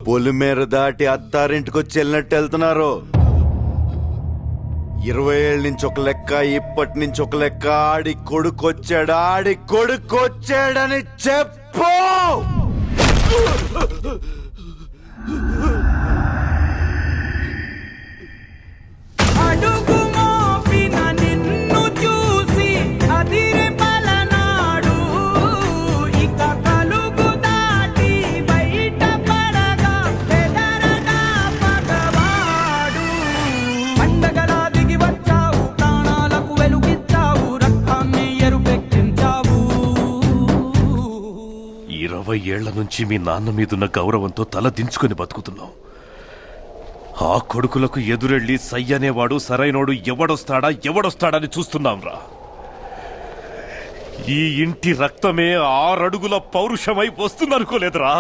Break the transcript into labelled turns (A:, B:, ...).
A: పొలిమేర దాటి అత్తారింటికొచ్చి వెళ్ళినట్టు వెళ్తున్నారు. 20 ఏళ్ళ నుంచి ఒక లెక్క, ఇప్పటి నుంచి ఒక లెక్క. ఆడి కొడుకొచ్చాడని చెప్పు.
B: ఏళ్ల నుంచి మీ నాన్న మీదున్న గౌరవంతో తల దించుకొని బతుకుతున్నాం. ఆ కొడుకులకు ఎదురెళ్ళి సయ్యనేవాడు సరైనోడు ఎవడొస్తాడని చూస్తున్నాంరా. ఈ ఇంటి రక్తమే 6 అడుగుల పౌరుషమై వస్తుందనుకోలేదురా.